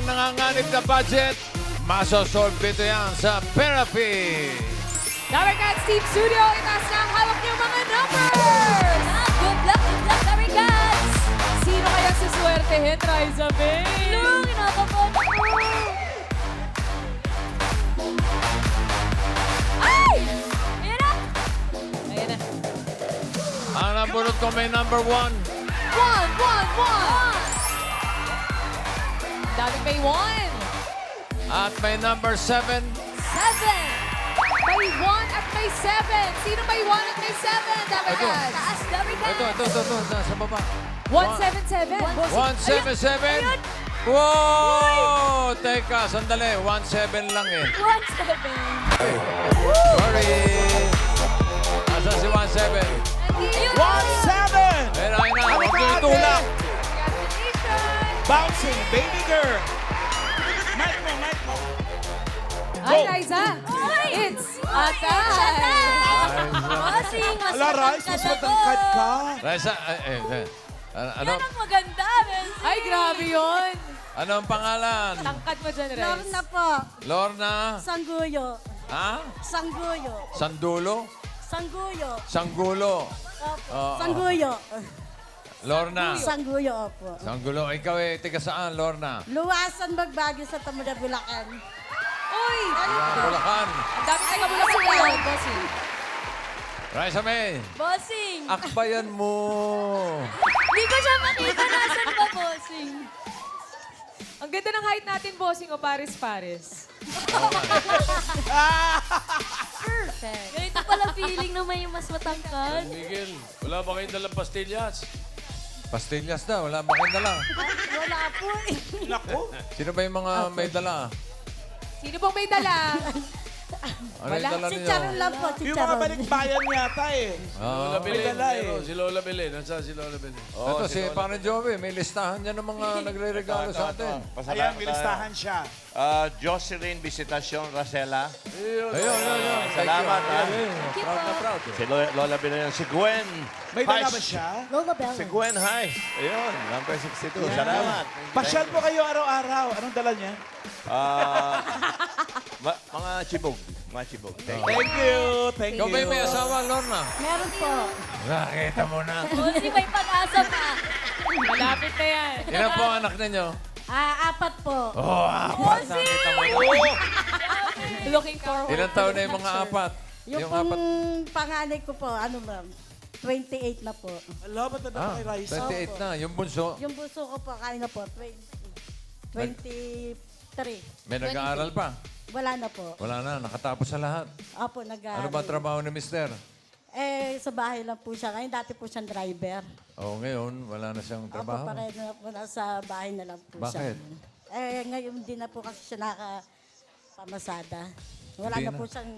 ang nanganganib na budget, masosolve ito yan sa Therapy. Dabber Cats Team Studio, itaas na ang hawak niyong mga numbers! Good luck, Dabber Cats! Sino kaya suswertehin, Riza May? Nung inakapan ko! Ay! Ayan na! Ayan na. Ang nabunot ko may number 1. One! Daming may one! At may number 7. 7! May one at may seven! Sino may one at may seven, Dabber Ito. Cats? Taas, Dabber Cats! Ito, sa baba. 177. 177. Wow! Teka, sandali. 17 lang eh. 1-7! Sorry. Asa si 17? Ayun! 1-7! Ayun na. Ano Huwag ka, niyo ate? itulak. Congratulations! Bouncing, baby girl! Mic mo. Hi, Riza! It's Atay! Bossing, mas Ala, Rice, mas matangkad ka. Raisa, ano, Yan ang maganda, Bessie! Ay, grabe yun! ano ang pangalan? Tangkad mo dyan, Riz. Lorna po. Lorna? Sangguyo. Ha? Sangguyo. Sandulo? Sangguyo. Sanggulo? Opo. Oo. Sangguyo. Lorna? Sangguyo, opo. Sanggulo. Ikaw eh, tiga saan, Lorna? Luwasan magbagyo sa Tamuda, Bulacan. Uy! Bulacan. Ang dami tayo mula sa crowd, bossing. Raisa May, Bossing! akbayan mo. Hindi ko siya makita. Nasaan ba, Bossing? Ang ganda ng height natin, bossing, o pares-pares. Perfect. Ganito pala feeling na may mas matangkad. Miguel, wala ba kayong dalang pastillas? Pastillas na, wala ba kayong dala? Wala po eh. Naku. Sino ba yung mga may dala? Sino pong may dala? Ano yung dala Si ninyo? Charon lang po, si Yung mga Charon. balikbayan yata eh. Ah, Lola Belen, dala eh. meron, si Lola Belen. Nasaan si Lola Belen? ito, si Pare Joey, may listahan niya ng mga nagre-regalo sa atin. Ayan, bilistahan siya. Jocelyn Visitacion Racela. Ayun. Salamat, ha? Proud na proud. Si Lola Belen. Si Gwen. May dala Heiss. ba siya? Lola Bell. Si Gwen Heiss. Ayun, number 62. Salamat. Pasyal po kayo araw-araw. Anong dala niya? Mga chibog. Mga chibog. Thank you. Thank you. Thank Ikaw you. ba may asawa, Lorna? Meron po. Nakita mo na. Bossing, may pag-asa pa. Malapit na yan. Ilan po ang anak ninyo? Apat po. Oh, apat. Nakita mo na. Looking forward. Ilan taon na yung mga apat? Yung pong panganay ko po, ano ma'am, 28 na po. Ala, ba't na kay Rice? 28 na. Yung bunso, Yung buso ko po, kaya na po, 23. may nag-aaral pa. Wala na po. Wala na, nakatapos sa lahat. Opo, nag-aaral. Ano ba trabaho ni mister? Sa bahay lang po siya. Ngayon, dati po siyang driver. Oh, ngayon, wala na siyang trabaho. Opo, pareho na po. Nasa bahay na lang po Bakit? siya. Ngayon din na po kasi siya nakapamasada. Wala Hindi na na. po siyang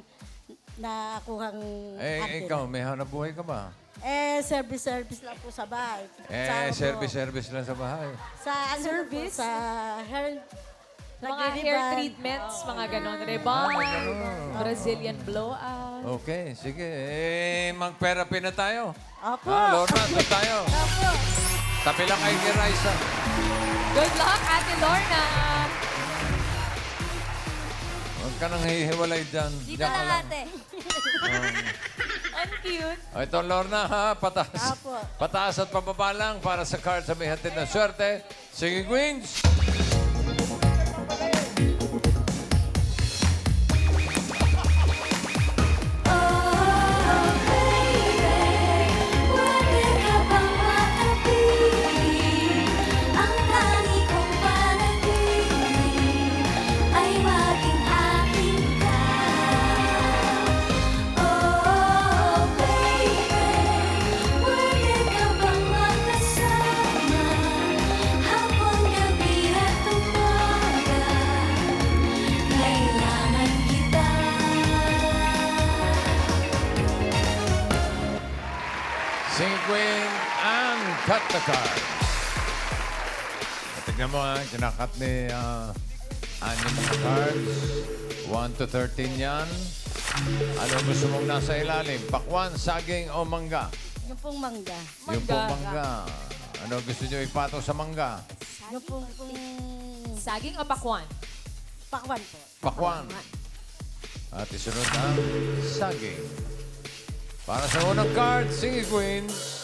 nakuhang Ikaw, may hanap buhay ka ba? service lang po sa bahay. Sa, Service lang sa bahay. Sa ano Service? Po, sa hair, Mga hair nagre-rebond. treatments, mga ganon. Rebond, Brazilian blowout. Okay, sige. Mag-therapy na tayo. Opo. Lorna, doon tayo. Opo. Tabi lang kay Raisa. Good luck, Ate Lorna. Huwag ka nang hihiwalay dyan. Dito Diyan ka lang, ate. Ang cute. O, ito, Lorna, ha? Pataas. Apo. Pataas at pababa lang para sa card sa may hatid ng swerte. Sige, Queens! Sing Queen and cut the card. Tignan mo ha, kinakat ni anim na cards. 1 to 13 yan. Ano gusto mong nasa ilalim? Pakwan, saging o mangga? Yung pong mangga. Yung pong mangga. Ano gusto nyo ipato sa mangga? Yung pong Saging o pakwan? pakwan po. Pakwan. At isunod ang saging. Para sa unang card, Singing Queens.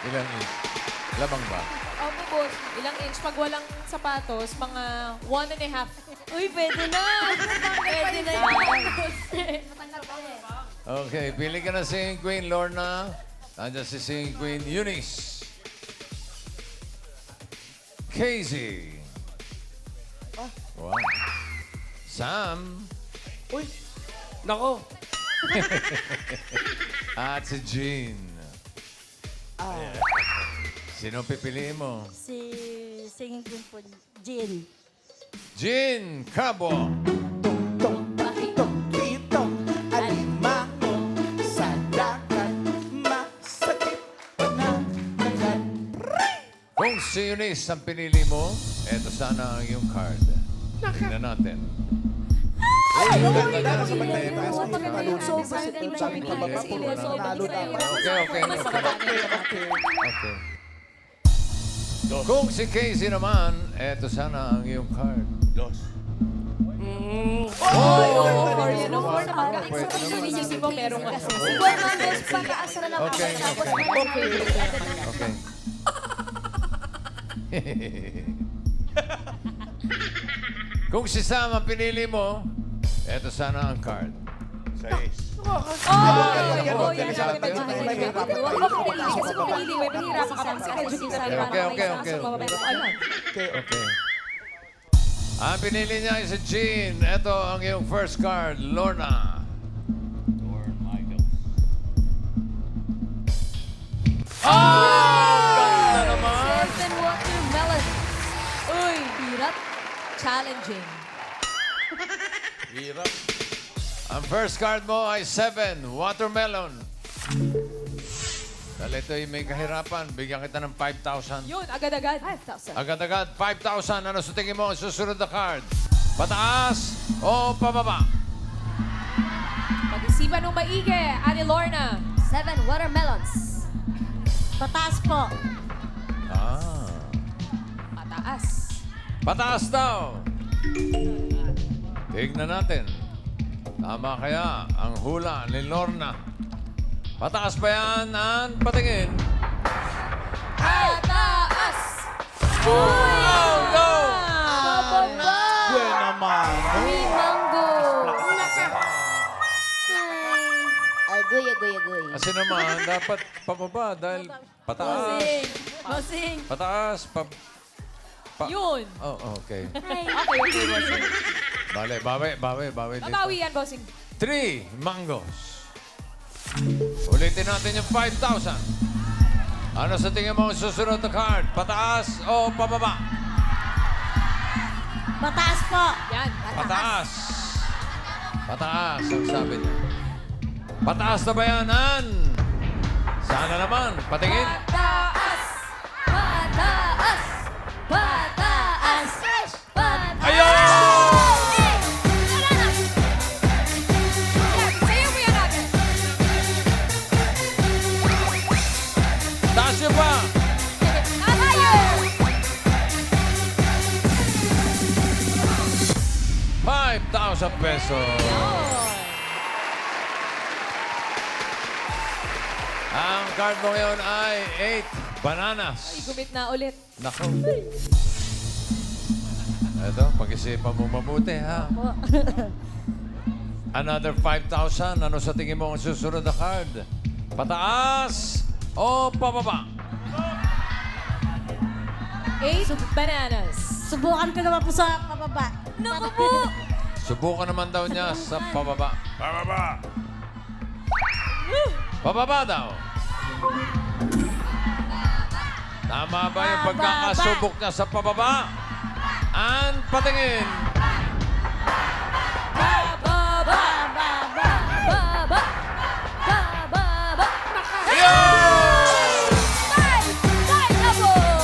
Ilang inch? Labang ba? Opo, boss. Ilang inch? Pag walang sapatos, mga 1.5. Uy, pwede na. Pwede na yan. Okay, pili ka na Singing Queen, Lorna. Nandiyan si Singing Queen, Eunice. Casey. Wow. Sam. Nako. At si Jean. Sino pipiliin mo? Si Singing Queen po, Jean. Jean Cabo. Itong alimango sa dagat, masakit na dagat. Kung si Eunice ang pinili mo, eto sana ang iyong card. Tingnan natin. Okay. Kung si Casey naman, eto sana ang iyong card. Dos. Isip mo, merong Okay. Kung si Sam ang pinili mo, eto sana ang card. Sais. Okay. Ang pinili niya ay si Jean. Ito ang iyong first card, Lorna. Ganda naman! 7 watermelons. Uy, hirap. Challenging. Hirap. Ang first card mo ay 7, watermelon. Dahil ito'y may kahirapan, bigyan kita ng 5,000. Yun, agad-agad. 5,000. Agad-agad, 5,000. Ano sa tingin mo ang susunod na card? Pataas o pababa? Pag-isipan ng maigi, Ani Lorna. 7 watermelons. Pataas po. Ah, Pataas. pataas daw. Tignan natin. Tama kaya ang hula ni Lorna? Pataas ba yan? Ang patingin. Pataas! Oh, no! Buwan naman. Uy, mango. Agoy. Kasi naman, dapat pababa dahil pataas. Bossing. Pataas. Yun. Oh, okay. Okay. Bale, bawi dito. Mabawi yan, bossing. 3 mangoes. Ulitin natin yung 5,000. Ano sa tingin mo ang susunod na card? Pataas o pababa? Pataas po. Yan. Pataas. Pataas ang sabi niya. Pataas na ba yan, Ann? Sana naman. Patingin. Pataas. Pataas. Pataas. Pataas. Ayun! Sayo mo yan natin. Taas niyo pa. Tayo! 5,000 pesos. Ang card mo ngayon ay 8 bananas. Ay, gumit na ulit. Nako. Ito, pag-isipan mo mabuti, ha? Another 5,000. Ano sa tingin mo ang susunod na card? Pataas o pababa? 8 bananas. Subukan ko naman po sa pababa. Naku po. Subukan naman daw niya sa pababa. Pababa! Pababa daw. Tama ba yung pagkakasubok niya sa pababa? Ang patingin. Bababa. Bababa. Bababa. Five double.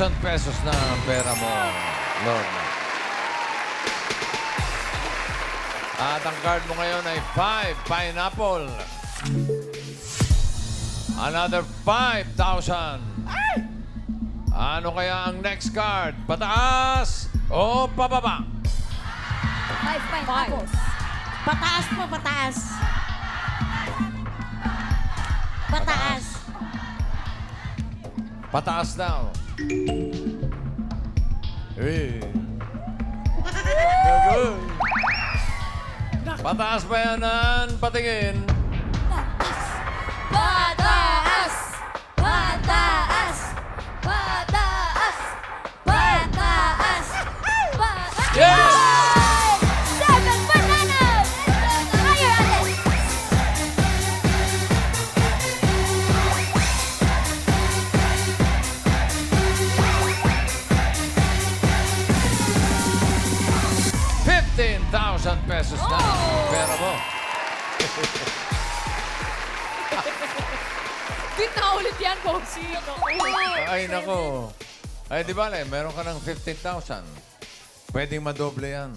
15,000 pesos na ang pera mo, Lorna. At ang card mo ngayon ay 5 pineapple. Another 5,000. Ano kaya ang next card? Pataas o pababa? 5 pineapples. Pataas po, pataas. Pataas. Pataas daw. Hey. Pataas ba yan, Nan? Patingin. Pataas! Pataas! Pataas! Pataas! Pataas! Yes! 7 bananas! Higher, ate! ₱15,000 na ang pera mo. Din na ulit yan, Bossy. Ay, nako. Ay, di ba, meron ka ng 15,000. Pwedeng madoble yan.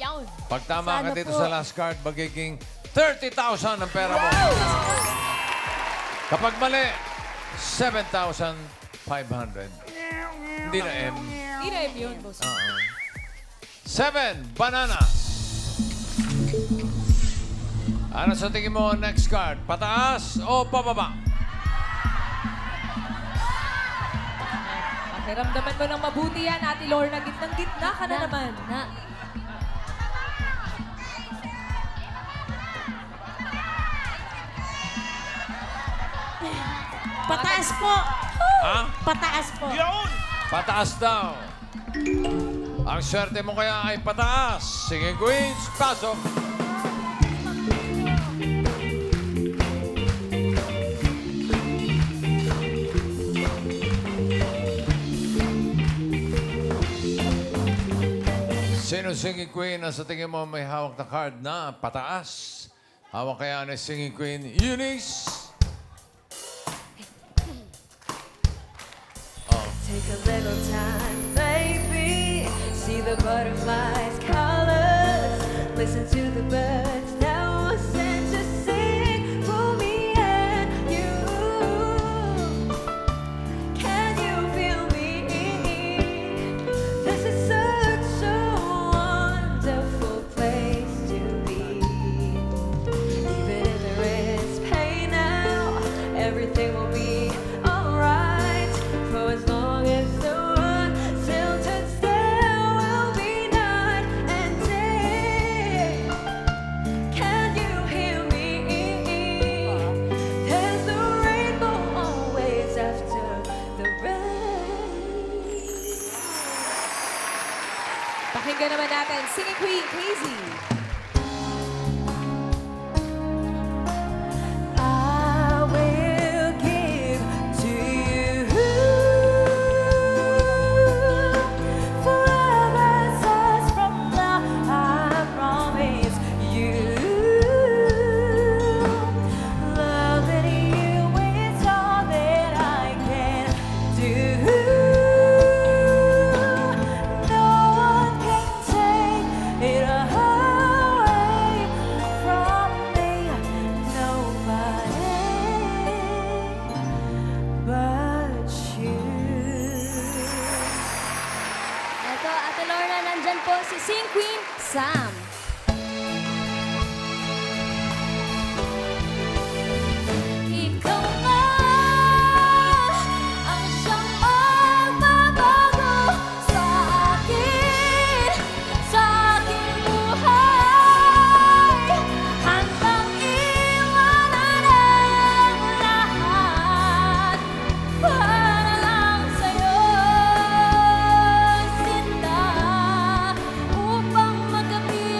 Yawn. Pag tama ka Sana dito po. sa last card, magiging 30,000 ang pera mo. Kapag mali, 7,500. Hindi na M. Hindi na yun, Bossy. 7 bananas. Ano sa tingin mo next card? Pataas o pababa? Pakiramdaman mo ng mabuti yan, Ate Lorna. Gitnang-gitna ka na naman. Na. Pataas po. Ha? Pataas po. Yun! Pataas daw. Ang swerte mo kaya ay pataas. Sige, Queens, pasok. Sino singing queen na sa tingin mo may hawak na card na pataas? Hawak kaya ni singing queen Eunice? Take a little time, baby. See the butterflies' colors. Listen to the birds now sent to sing for me and you. Can you feel me? This is such a wonderful place to be. Even if there is pain now, everything will be alright. For as long as the one tilted still will be night and day. Can you hear me? There's a rainbow always after the rain. Pakinggan naman natin, Singing Queen, Casey. I will give to you forever says from now. I promise you, loving you is all that I can do. No one can take it away from me. Nobody but you. Ito, Ate Lorna, nandyan po si Sing Queen Sam. Ikaw nga ang siyang magbabago sa akin buhay. Handang iwanan ang lahat para lang sa'yo, sinta, upang magkapit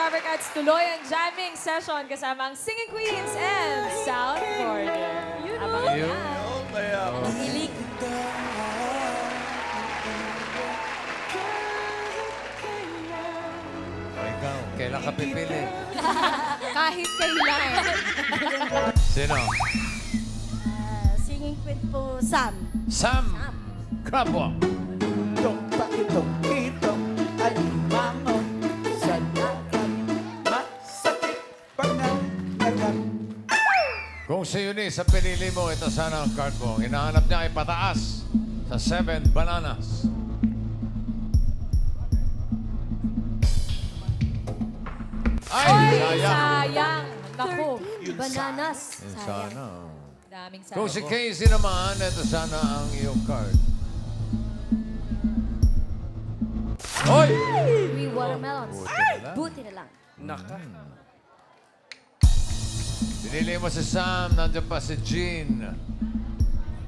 Dabber Cats, tuloy ang jamming session kasama ang Singing Queens and South Border. Abangan Yun. yan. Hilig. O ikaw, kailan ka pipili? Kahit kailan. Sino? Singing queen po, Sam. Sam Crabwalk. Itong pakitong itong alimango sa dagat. Masakit pag nagdagat. Kung si Eunice ang pinili mo, ito sana ang card mo. Ang hinahanap niya ay pataas sa 7 bananas. Ay, Ay, sayang. sayang. Naku, 13 bananas. Yun Sayang. sana. daming sayang. Kung si Casey naman, ito sana ang iyong card. Hoy! 3 watermelons. Buti na lang. Buti na lang. Naka. Pinili mo si Sam, nandiyan pa si Jean.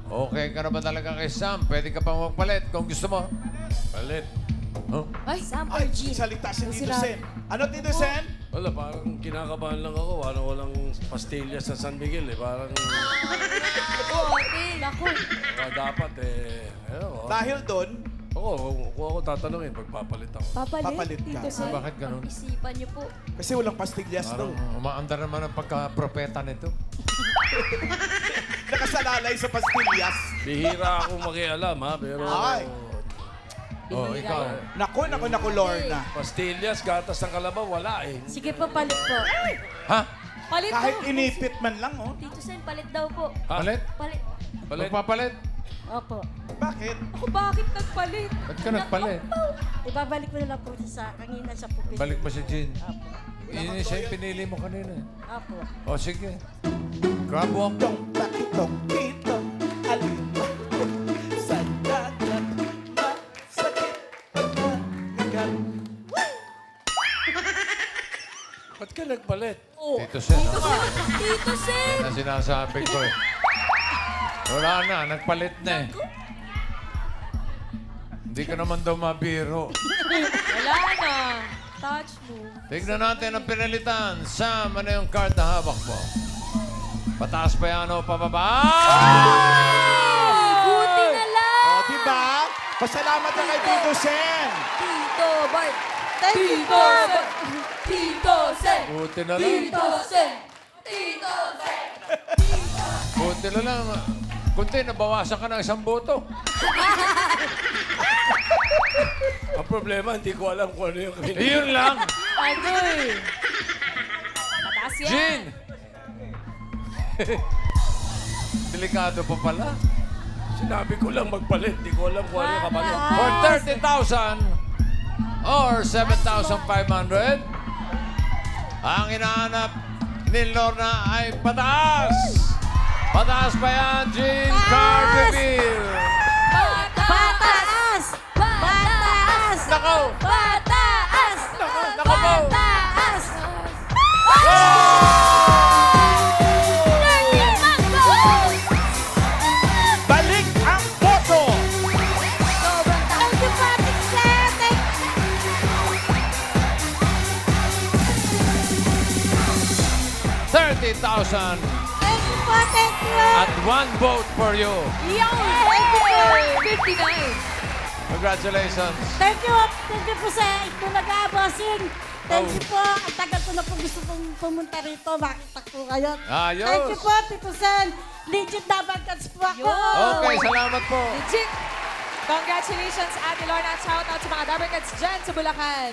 Okay ka na ba talaga kay Sam? Pwede ka pang magpalit kung gusto mo. Palit. Huh? Ay, Sam or Ay, Jean? salita si Tito Sira- Sen. Ano, Tito Sen? Wala, parang kinakabahan lang ako. Parang walang pastillas sa San Miguel eh. Parang naku. dapat eh. Ayun, Dahil doon, kung ako tatanungin, pagpapalit ako. papalit ka. Tito Sen. Bakit ganun? Isipan niyo po. Kasi walang pastillas Parang daw. umaandar naman ang pagka-propeta nito. Nakasalalay sa pastillas. Bihira akong makialam ha, pero Ay. Oh, ikaw. Naku, Lorna. pastillas, gatas ng kalabaw, wala eh. Sige po, palit po. Ha? Palit Kahit mo. inipit man lang, oh. Tito Sen, palit daw po. Palit? Palit. Palit. Magpapalit? Opo. Bakit? Ako, bakit nagpalit? Ba't ka nagpalit? Ibabalik ko na lang po sa kanina sa pupil. Balik mo si Jean. Opo. Yun yung siya yung pinili mo kanina. Opo. O sige. Crabwalk. Itong pakitong itong alimango sa dagat. Masakit pag nagdagat. Ba't ka nagpalit? Tito Sen. ha? Tito Sen! Yan ang sinasabi ko eh. Wala na, nagpalit na eh. Hindi ka naman daw mabiro. Wala na. Touch mo. Tignan natin ang pinalitan. Sam, ano yung card na hawak mo? Pataas pa yan o pababa? Buti na lang! O, diba? Pasalamat na kay Tito Sen. Tito Bart! Thank you po. Tito Sen! Buti na lang. Tito Sen! Tito Sen! Buti na lang. Kunti, nabawasan ka ng 1 boto. Ang problema, hindi ko alam kung ano yung pinili. Iyon lang. Agoy. Mataas yan. Jean! Delikado pa pala. Sinabi ko lang magpalit, hindi ko alam kung ano yung kapalit. For 30,000 or 7,500, ang hinahanap ni Lorna ay pataas. Pataas pa yan, Jean. Card reveal. Pataas! Pataas! Nako! Pataas! Nako po! Pataas! Balik ang boto. Thank you po, Tito Sen. $30,000 Thank you po, thank you. at 1 vote for you. Yow! Thank you po. 59. Congratulations. Thank you po sa Itulaga, bossing. Thank you po. Ang tagal ko na po gusto pong pumunta rito. Makita ko kayo. Ayos. Thank you po, Tito Sen. Legit Dabber Cats po ako. Okay, salamat po. Legit. Congratulations, Ate Lorna. Shout out sa mga Dabber Cats dyan sa Bulacan.